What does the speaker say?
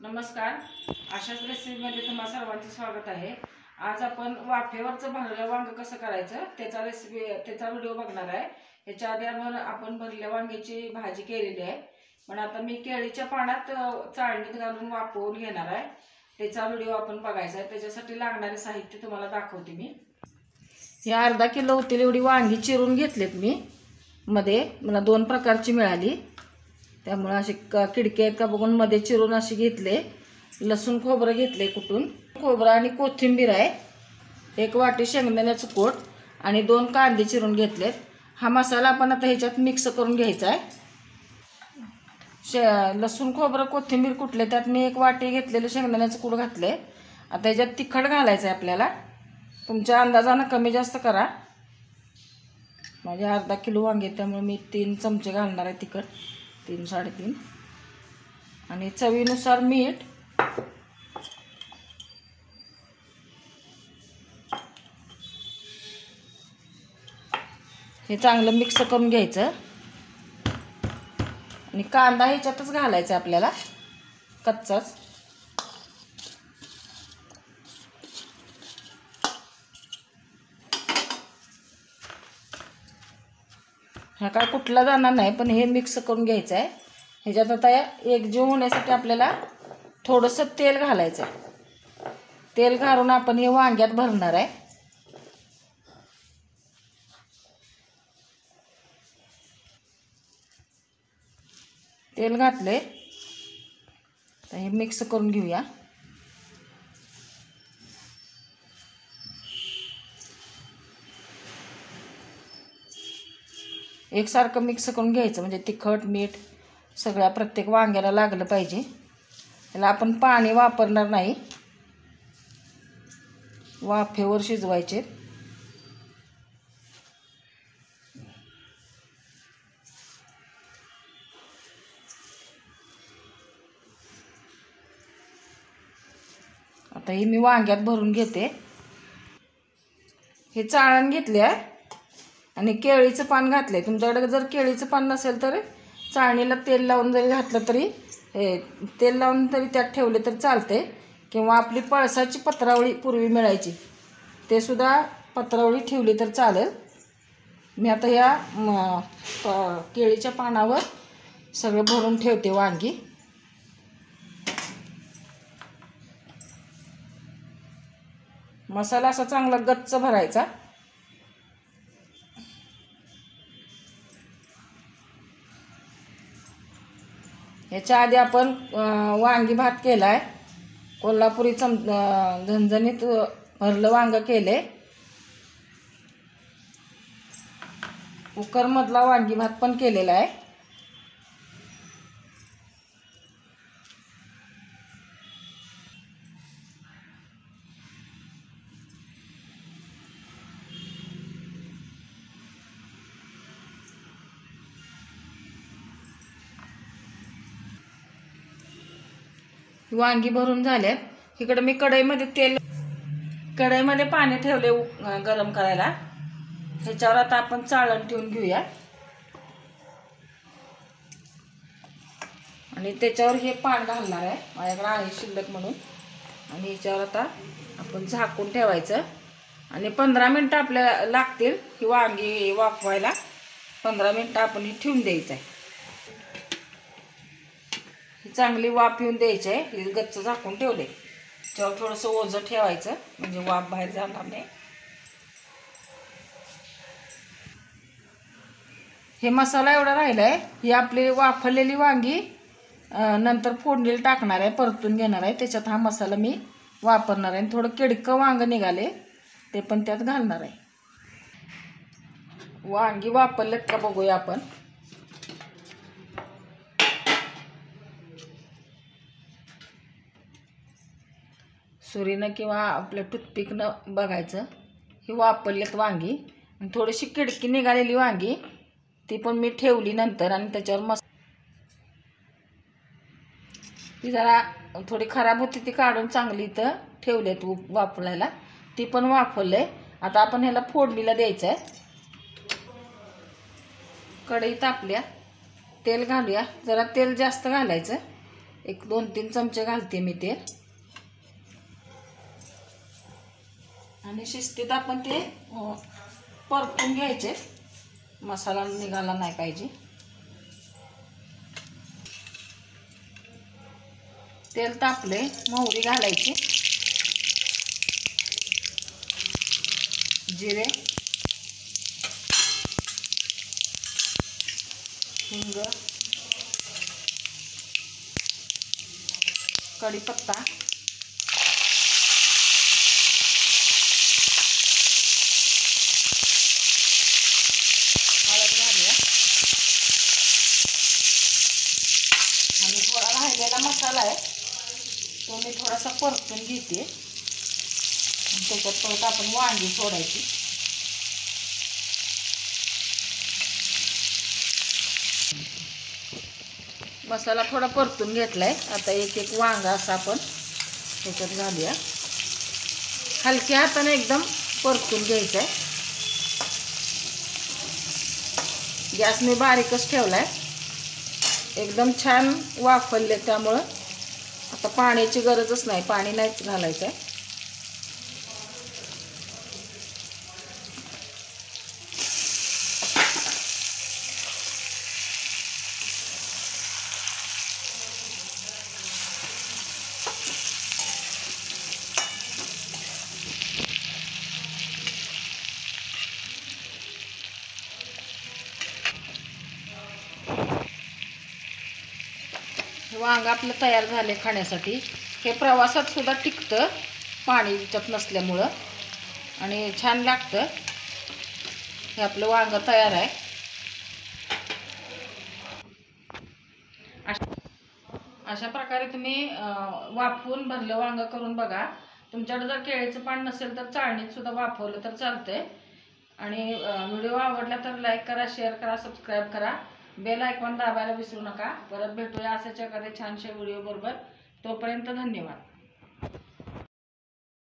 नमस्कार. अशाच रेसिपीमध्ये तुम्हा सर्वांचं स्वागत आहे. आज आपण वाफेवरचं भरलं वांग कसं करायचं त्याचा व्हिडिओ बघणार आहे. याच्या आधी आपण भरल्या वांग्याची भाजी केलेली आहे, पण आता मी केळीच्या पानात चाळणीत घालून वाफवून घेणार आहे. त्याचा व्हिडिओ आपण बघायचा आहे. त्याच्यासाठी लागणारे साहित्य तुम्हाला दाखवते मी. ही अर्धा किलो होतील एवढी वांगी चिरून घेतलेत मी. मध्ये मला 2 प्रकारची मिळाली, त्यामुळे असे खिडके आहेत का बघून मध्ये चिरून असे घेतले. लसूण खोबरं घेतले कुटून, खोबरं आणि कोथिंबीर आहे. 1 वाटी शेंगदाण्याचं कूट आणि 2 कांदे चिरून घेतलेत. हा मसाला आपण आता ह्याच्यात मिक्स करून घ्यायचा आहे. लसूण खोबरं कोथिंबीर कुटले, त्यात मी 1 वाटी घेतलेलं शेंगदाण्याचं कूट घातले. आता ह्याच्यात तिखट घालायचं आहे आपल्याला. तुमच्या अंदाजानं कमी जास्त करा. माझे अर्धा किलो वांगे त्यामुळे मी 3 चमचे घालणार आहे तिखट, 3-3.5. आणि चवीनुसार मीठ. हे चांगलं मिक्स करून घ्यायचं. आणि कांदा ह्याच्यातच घालायचा आपल्याला, कच्चाच. हा काय कुठला जाणार नाही, पण हे मिक्स करून घ्यायचं आहे. ह्याच्यात आता एकजीव होण्यासाठी आपल्याला थोडंसं तेल घालायचं आहे. तेल घालून आपण हे वांग्यात भरणार आहे. तेल घातले तर हे मिक्स करून घेऊया. एकसारखं मिक्स करून घ्यायचं, म्हणजे तिखट मीठ सगळ्या प्रत्येक वांग्याला लागलं पाहिजे. त्याला आपण पाणी वापरणार नाही, वाफेवर शिजवायचे. आता हे मी वांग्यात भरून घेते. हे चाळण घेतले आहे आणि केळीचं पान घातले. तुमच्याकडे जर केळीचं पान नसेल तर चाळणीला तेल लावून जरी घातलं तरी, तेल लावून तरी त्यात ठेवले तरी चालते. किंवा आपली पळसाची पत्रावळी पूर्वी मिळायची, ते सुद्धा पत्रावळी ठेवली तर चालेल. मी आता या केळीच्या पानावर सगळं भरून ठेवते वांगी. मसाला असा चांगला गच्च भरायचा. याच्या आधी आपण वांगी भात केला आहे. कोल्हापुरी झणझणीत भरलं वांग केले. कुकरमधला वांगी भात पण केलेला आहे. वांगी भरून झाल्यात. इकडे मी कढईमध्ये पाणी ठेवले गरम करायला. ह्याच्यावर आता आपण चाळण ठेवून घेऊया आणि त्याच्यावर हे पान घालणार आहे. माझ्याकडे आहे शिल्लक म्हणून. आणि ह्याच्यावर आता आपण झाकून ठेवायचं आणि 15 मिनटं आपल्याला लागतील ही वांगी वाफवायला. 15 मिनटं आपण ही ठेवून द्यायचं आहे. चांगली वाफ येऊन द्यायची आहे. हे गच्च झाकून ठेवले. त्यावर थोडंसं ओझं ठेवायचं, म्हणजे वाफ बाहेर जाणार नाही. हे मसाला एवढा राहिला आहे. ही आपली वाफलेली वांगी नंतर फोडणीला टाकणार आहे, परतून घेणार आहे. त्याच्यात हा मसाला मी वापरणार आहे. थोडं किडकं वांग निघाले, ते पण त्यात घालणार आहे. वांगी वापरलेत का बघूया आपण. सुरीनं किंवा आपल्या टूथपिकनं बघायचं. ही वापरलेत वांगी. आणि थोडीशी किडकी निघालेली वांगी ती पण मी ठेवली नंतर. आणि त्याच्यावर ती जरा थोडी खराब होती, ती काढून चांगली इथं ठेवलेत वापरायला. ती पण वापरले. आता आपण ह्याला फोडणीला द्यायचं आहे. कढई तापल्या, तेल घालूया. जरा तेल जास्त घालायचं. एक 2-3 चमचे घालते मी तेल आणि शिस्तीत आपण ते परतून घ्यायचे, मसाला निघाला नाही पाहिजे। तेल तापले, मोहरी घालायची, जिरे, हिंग, कढीपत्ता, हळद घालूया आणि थोडा राहिलेला मसाला आहे तो मी थोडासा परतून घेते आणि त्याच्यात परत आपण वांगी सोडायची। मसाला थोडा परतून घेतलाय, आता एक वांगा असा आपण त्याच्यात घालूया, हलक्या हाताने एकदम परतून घ्यायचं आहे। गॅस मी बारीकच ठेवलाय, एकदम छान वाफवले, त्यामुळं आता पाण्याची गरजच नाही, पाणी नाहीच घालायचं आहे। वांग आपलं तयार झाले खाण्यासाठी। हे प्रवासात सुद्धा टिकतं पाणी त्याच्यात नसल्यामुळं आणि छान लागतं। हे आपलं वांग तयार आहे। अशा प्रकारे तुम्ही वाफवून भरलं वांग करून बघा। तुमच्याकडे जर केळीचं पान नसेल तर चाळणीत सुद्धा वाफवलं तर चालतंय। आणि व्हिडिओ आवडला तर लाईक करा, शेअर करा, सबस्क्राईब करा, बेल आयकॉन दाबायला विसरू नका। परत भेटूया अशाच एखाद्या छानशा व्हिडिओ बरोबर, तोपर्यंत धन्यवाद।